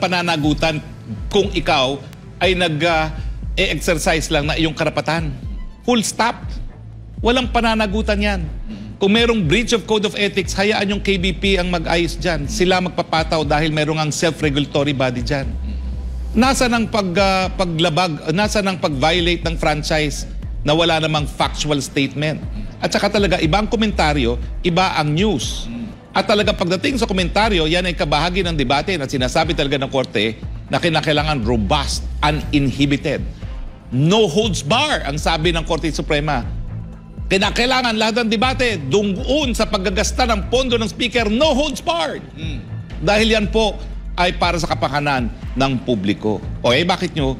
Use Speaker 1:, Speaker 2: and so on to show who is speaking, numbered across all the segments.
Speaker 1: pananagutan kung ikaw ay nag-exercise lang na iyong karapatan. Full stop. Walang pananagutan yan. Kung merong breach of code of ethics, hayaan yung KBP ang mag-ayos dyan. Sila magpapataw dahil merong ang self-regulatory body dyan. Nasa ng paglabag, nasa ng pag-violate ng franchise na wala namang factual statement. At saka talaga, iba ang komentaryo, iba ang news. At talaga pagdating sa komentaryo, yan ay kabahagi ng debate na sinasabi talaga ng korte na kinakailangan robust, uninhibited. No holds bar, ang sabi ng Korte Suprema. Kinakailangan lahat ng debate dunguon sa paggagasta ng pondo ng speaker, no holds barred. Dahil yan po ay para sa kapakanan ng publiko. O bakit nyo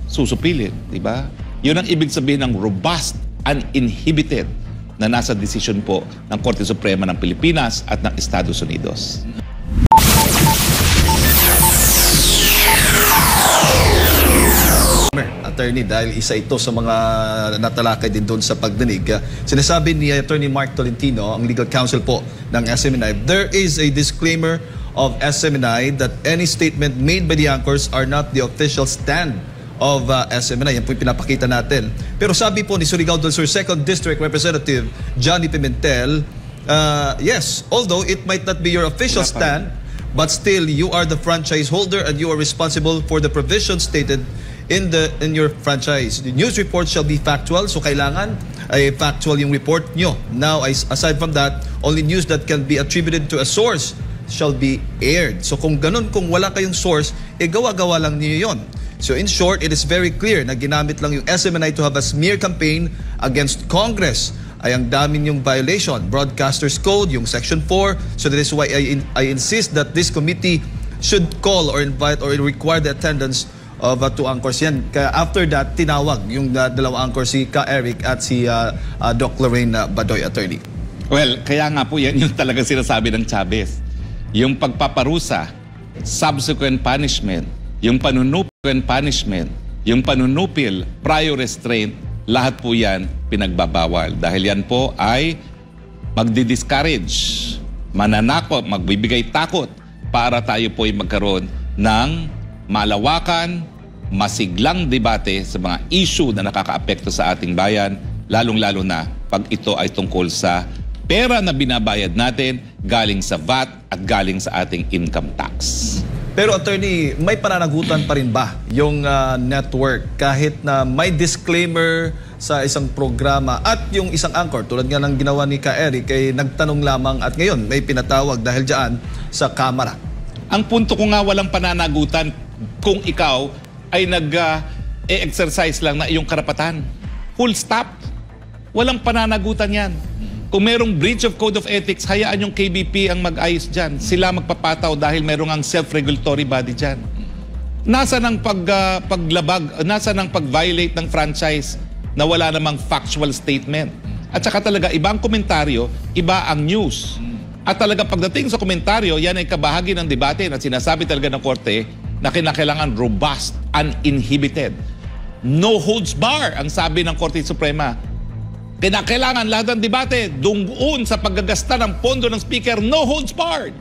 Speaker 1: susupilin, di ba? Yun ang ibig sabihin ng robust, uninhibited na nasa desisyon po ng Korte Suprema ng Pilipinas at ng Estados Unidos.
Speaker 2: Attorney, dahil isa ito sa mga natalakay din doon sa pagdinig, sinasabi ni Attorney Mark Tolentino, ang legal counsel po ng SMNI, there is a disclaimer of SMNI that any statement made by the anchors are not the official stand of SMNI. Yan po yung pinapakita natin. Pero sabi po ni Surigao del Sur 2nd District Representative Johnny Pimentel, yes, although it might not be your official stand, but still you are the franchise holder and you are responsible for the provisions stated in your franchise. The news report shall be factual, so kailangan ay factual yung report nyo. Now, aside from that, only news that can be attributed to a source shall be aired. So kung ganun, kung wala kayong source, gawa-gawa lang niyo yon. So in short, it is very clear na ginamit lang yung SMNI to have a smear campaign against Congress. Ay ang dami yung violation. Broadcasters Code, yung Section 4. So that is why I insist that this committee should call or invite or require the attendance of two anchors yan. Kaya after that, tinawag yung dalawa anchors, si Ka Eric at si Doc Lorraine Badoy, attorney.
Speaker 1: Well, kaya nga po yan yung talagang sinasabi ng Chavez. Yung pagpaparusa, subsequent punishment, yung panunupil, yung panunupil, prior restraint, lahat po yan pinagbabawal. Dahil yan po ay magdi-discourage, mananakot, magbibigay takot para tayo po ay magkaroon ng malawakan, masiglang debate sa mga issue na nakakaapekto sa ating bayan, lalong-lalo na pag ito ay tungkol sa pera na binabayad natin galing sa VAT at galing sa ating income tax.
Speaker 2: Pero attorney, may pananagutan pa rin ba yung network kahit na may disclaimer sa isang programa at yung isang anchor tulad nga ng ginawa ni Ka Eric ay nagtanong lamang at ngayon may pinatawag dahil dyan sa kamera?
Speaker 1: Ang punto ko nga, walang pananagutan kung ikaw ay nag-exercise lang na iyong karapatan. Full stop. Walang pananagutan yan. Kung merong breach of code of ethics, hayaan yung KBP ang mag-ayos dyan. Sila magpapataw dahil merong ang self-regulatory body dyan. Nasa ng paglabag, nasa ng pag-violate ng franchise na wala namang factual statement. At saka talaga, iba ang komentaryo, iba ang news. At talaga pagdating sa komentaryo, yan ay kabahagi ng debate na sinasabi talaga ng korte na kinakailangan robust, uninhibited. No holds bar, ang sabi ng Korte Suprema. Kinakailangan lahat ng debate dunguon sa paggagasta ng pondo ng speaker, no holds barred.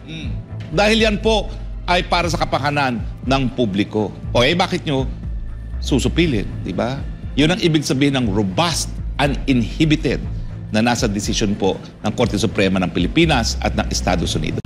Speaker 1: Dahil yan po ay para sa kapakanan ng publiko. O bakit nyo susupilin, di ba? Yun ang ibig sabihin ng robust, uninhibited na nasa desisyon po ng Korte Suprema ng Pilipinas at ng Estados Unidos.